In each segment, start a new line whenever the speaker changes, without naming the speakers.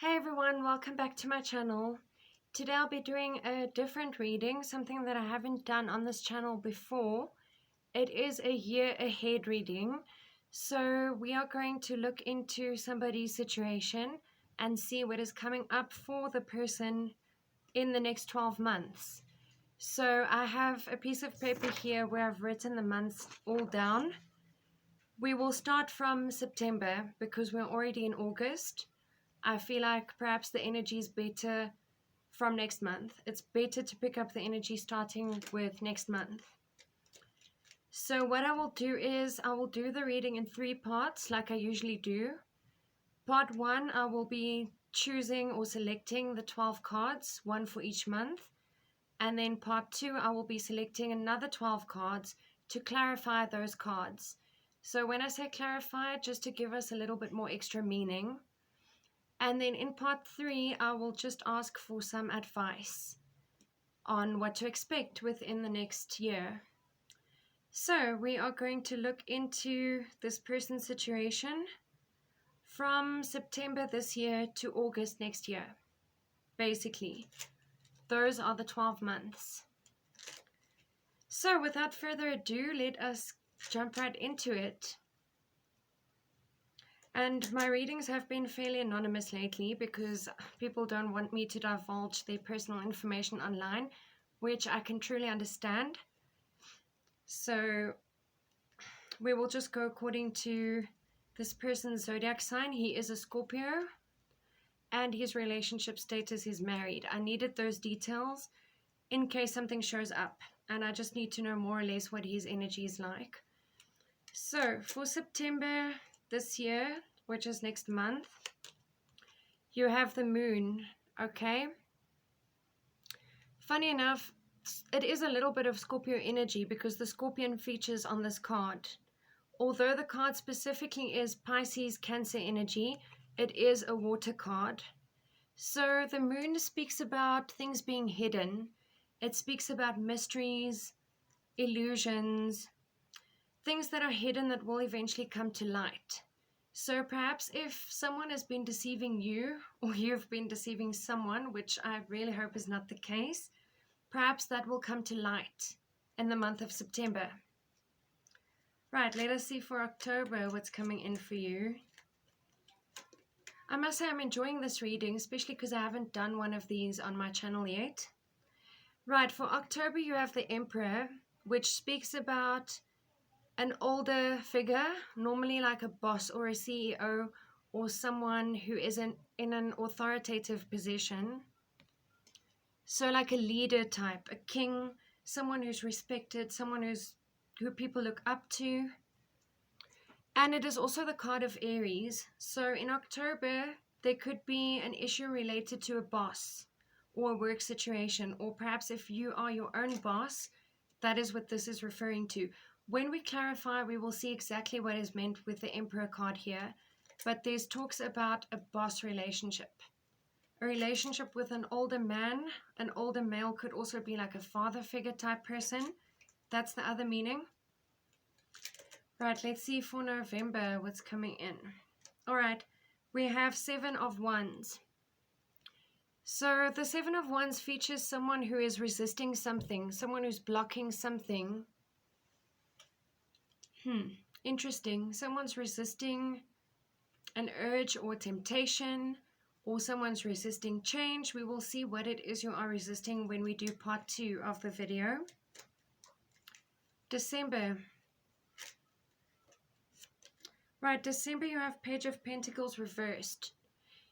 Hey everyone, welcome back to my channel. Today I'll be doing a different reading, something that I haven't done on this channel before. It is a year ahead reading. So we are going to look into somebody's situation and see what is coming up for the person in the next 12 months. So I have a piece of paper here where I've written the months all down. We will start from September because we're already in August. I feel like perhaps the energy is better from next month. It's better to pick up the energy starting with next month. So what I will do is I will do the reading in 3 parts like I usually do. Part 1, I will be choosing or selecting the 12 cards, one for each month. And then part 2, I will be selecting another 12 cards to clarify those cards. So when I say clarify, just to give us a little bit more extra meaning. And then in part 3, I will just ask for some advice on what to expect within the next year. So we are going to look into this person's situation from September this year to August next year. Basically, those are the 12 months. So without further ado, let us jump right into it. And my readings have been fairly anonymous lately because people don't want me to divulge their personal information online, which I can truly understand. So we will just go according to this person's zodiac sign. He is a Scorpio and his relationship status is married. I needed those details in case something shows up, and I just need to know more or less what his energy is like. So for September this year, which is next month, you have the moon, okay? Funny enough, it is a little bit of Scorpio energy because the scorpion features on this card. Although the card specifically is Pisces Cancer energy, it is a water card. So the moon speaks about things being hidden. It speaks about mysteries, illusions, things that are hidden that will eventually come to light. So perhaps if someone has been deceiving you, or you've been deceiving someone, which I really hope is not the case, perhaps that will come to light in the month of September. Right, let us see for October what's coming in for you. I must say I'm enjoying this reading, especially because I haven't done one of these on my channel yet. Right, for October you have the Emperor, which speaks about an older figure, normally like a boss or a CEO or someone who is in an authoritative position. So like a leader type, a king, someone who's respected, someone who people look up to. And it is also the card of Aries. So in October, there could be an issue related to a boss or a work situation, or perhaps if you are your own boss, that is what this is referring to. When we clarify, we will see exactly what is meant with the Emperor card here, but there's talks about a boss relationship. A relationship with an older man, an older male could also be like a father figure type person. That's the other meaning. Right, let's see for November what's coming in. All right, we have 7 of Wands. So the 7 of Wands features someone who is resisting something, someone who's blocking something. Interesting. Someone's resisting an urge or temptation, or someone's resisting change. We will see what it is you are resisting when we do part 2 of the video. December. Right, December you have Page of Pentacles reversed.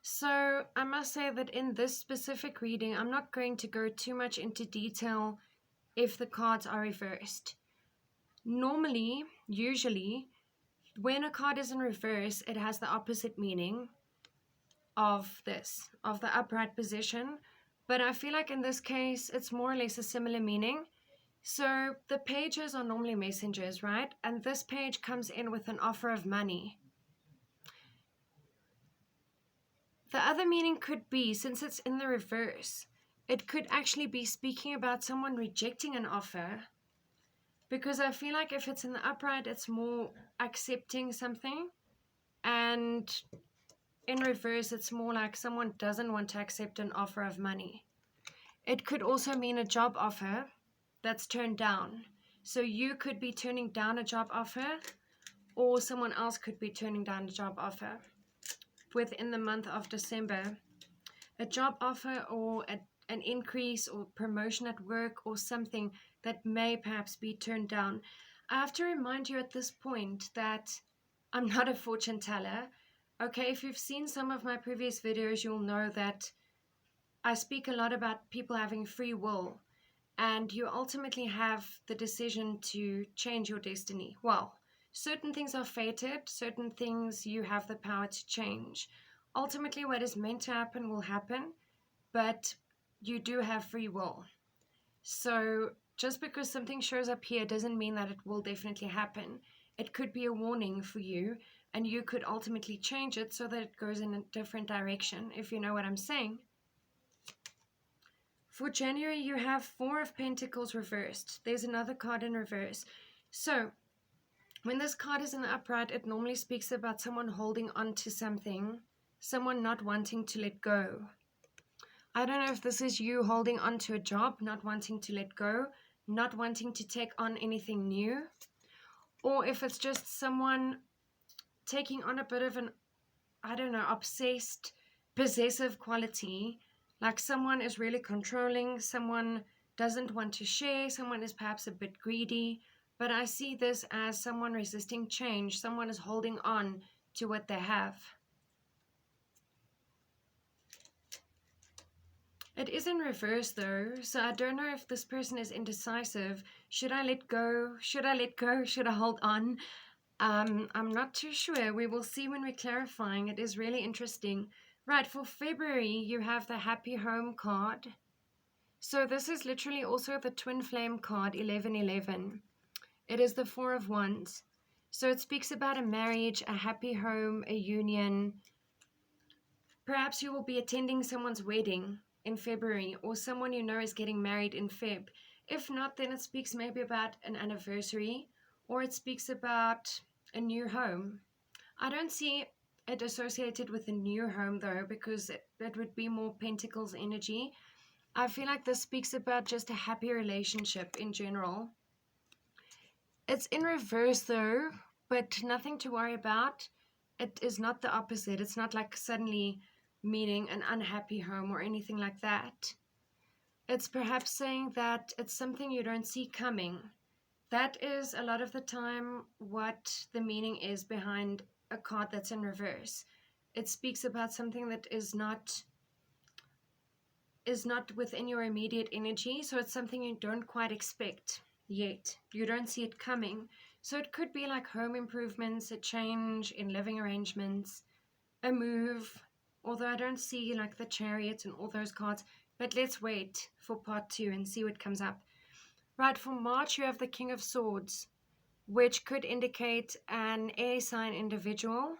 So I must say that in this specific reading, I'm not going to go too much into detail if the cards are reversed. Normally, usually, when a card is in reverse, it has the opposite meaning of this, of the upright position. But I feel like in this case, it's more or less a similar meaning. So the pages are normally messengers, right? And this page comes in with an offer of money. The other meaning could be, since it's in the reverse, it could actually be speaking about someone rejecting an offer. Because I feel like if it's in the upright, it's more accepting something. And in reverse, it's more like someone doesn't want to accept an offer of money. It could also mean a job offer that's turned down. So you could be turning down a job offer, or someone else could be turning down a job offer within the month of December. A job offer or an increase or promotion at work or something that may perhaps be turned down. I have to remind you at this point that I'm not a fortune teller. Okay, if you've seen some of my previous videos, you'll know that I speak a lot about people having free will, and you ultimately have the decision to change your destiny. Well, certain things are fated, certain things you have the power to change. Ultimately, what is meant to happen will happen, but you do have free will. So just because something shows up here doesn't mean that it will definitely happen. It could be a warning for you, and you could ultimately change it so that it goes in a different direction, if you know what I'm saying. For January, you have Four of Pentacles reversed. There's another card in reverse. So when this card is in the upright, it normally speaks about someone holding on to something, someone not wanting to let go. I don't know if this is you holding on to a job, not wanting to let go, not wanting to take on anything new, or if it's just someone taking on a bit of an, I don't know, obsessed, possessive quality, like someone is really controlling, someone doesn't want to share, someone is perhaps a bit greedy, but I see this as someone resisting change, someone is holding on to what they have. It is in reverse though, so I don't know if this person is indecisive. Should I let go? Should I let go? Should I hold on? I'm not too sure. We will see when we're clarifying. It is really interesting. Right, for February, you have the Happy Home card. So this is literally also the Twin Flame card, 1111. It is the Four of Wands. So it speaks about a marriage, a happy home, a union. Perhaps you will be attending someone's wedding in February, or someone you know is getting married in Feb. If not, then it speaks maybe about an anniversary, or it speaks about a new home. I don't see it associated with a new home though, because it would be more Pentacles energy. I feel like this speaks about just a happy relationship in general. It's in reverse though, but nothing to worry about. It is not the opposite. It's not like suddenly meaning an unhappy home or anything like that. It's perhaps saying that it's something you don't see coming. That is a lot of the time what the meaning is behind a card that's in reverse. It speaks about something that is not within your immediate energy, so it's something you don't quite expect yet. You don't see it coming. So it could be like home improvements, a change in living arrangements, a move, although I don't see like the Chariot and all those cards, but let's wait for part 2 and see what comes up. Right, for March you have the King of Swords, which could indicate an air sign individual.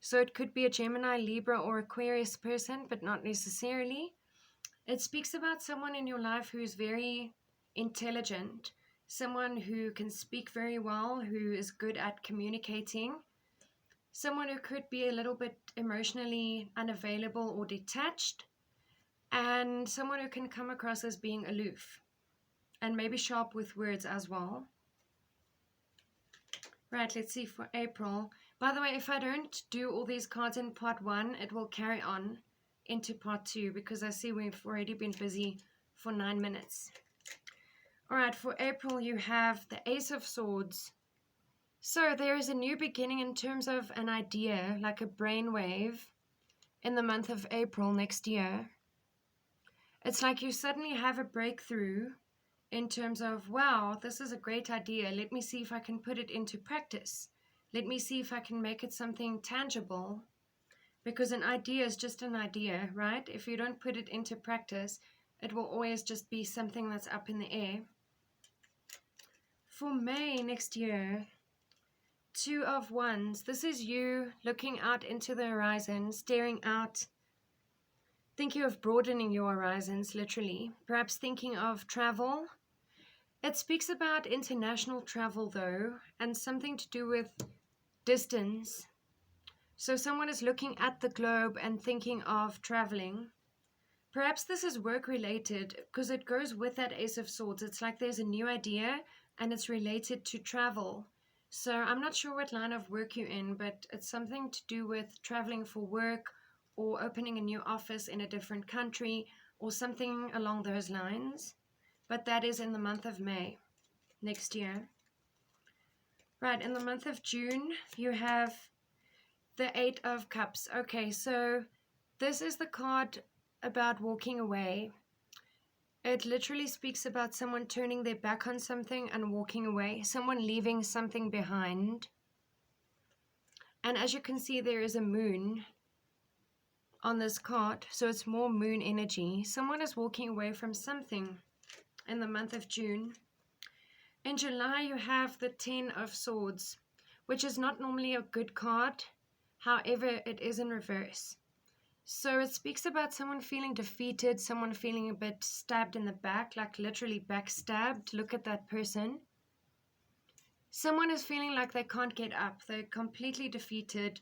So it could be a Gemini, Libra, or Aquarius person, but not necessarily. It speaks about someone in your life who's very intelligent, someone who can speak very well, who is good at communicating, someone who could be a little bit emotionally unavailable or detached, and someone who can come across as being aloof and maybe sharp with words as well. Right, let's see for April. By the way, if I don't do all these cards in part 1, it will carry on into part 2 because I see we've already been busy for 9 minutes. Alright, for April you have the Ace of Swords. So there is a new beginning in terms of an idea, like a brainwave, in the month of April next year. It's like you suddenly have a breakthrough in terms of, wow, this is a great idea. Let me see if I can put it into practice. Let me see if I can make it something tangible. Because an idea is just an idea, right? If you don't put it into practice, it will always just be something that's up in the air. For May next year, Two of Wands. This is you looking out into the horizon, staring out, thinking of broadening your horizons, literally. Perhaps thinking of travel. It speaks about international travel though, and something to do with distance. So someone is looking at the globe and thinking of traveling. Perhaps this is work related because it goes with that Ace of Swords. It's like there's a new idea and it's related to travel. So I'm not sure what line of work you're in, but it's something to do with traveling for work or opening a new office in a different country or something along those lines. But that is in the month of May next year. Right, in the month of June, you have the Eight of Cups. Okay, so this is the card about walking away. It literally speaks about someone turning their back on something and walking away, someone leaving something behind. And as you can see, there is a moon on this card, so it's more moon energy. Someone is walking away from something in the month of June. In July, you have the Ten of Swords, which is not normally a good card. However, it is in reverse. So it speaks about someone feeling defeated, someone feeling a bit stabbed in the back, like literally backstabbed. Look at that person. Someone is feeling like they can't get up. They're completely defeated.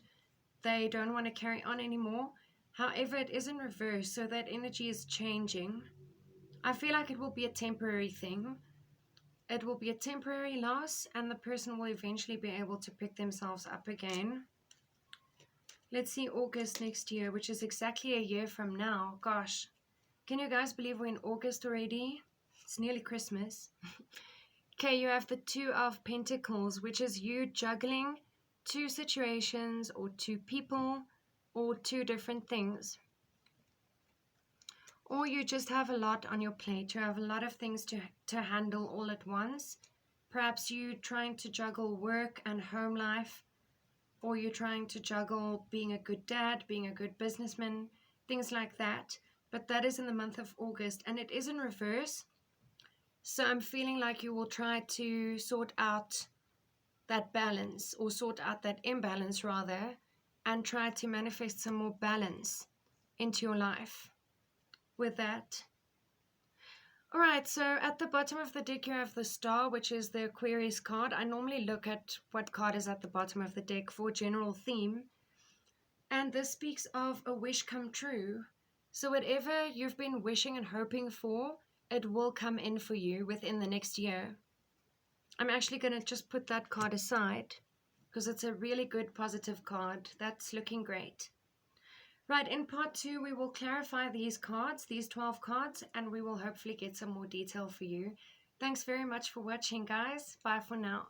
They don't want to carry on anymore. However, it is in reverse, so that energy is changing. I feel like it will be a temporary thing. It will be a temporary loss, and the person will eventually be able to pick themselves up again. Let's see August next year, which is exactly a year from now. Gosh, can you guys believe we're in August already? It's nearly Christmas. Okay, you have the Two of Pentacles, which is you juggling two situations or two people or two different things. Or you just have a lot on your plate. You have a lot of things to handle all at once. Perhaps you trying to juggle work and home life, or you're trying to juggle being a good dad, being a good businessman, things like that. But that is in the month of August, and it is in reverse. So I'm feeling like you will try to sort out that balance, or sort out that imbalance rather, and try to manifest some more balance into your life with that. Alright, so at the bottom of the deck you have the Star, which is the Aquarius card. I normally look at what card is at the bottom of the deck for general theme. And this speaks of a wish come true. So whatever you've been wishing and hoping for, it will come in for you within the next year. I'm actually going to just put that card aside because it's a really good positive card. That's looking great. Right, in part 2, we will clarify these cards, these 12 cards, and we will hopefully get some more detail for you. Thanks very much for watching, guys. Bye for now.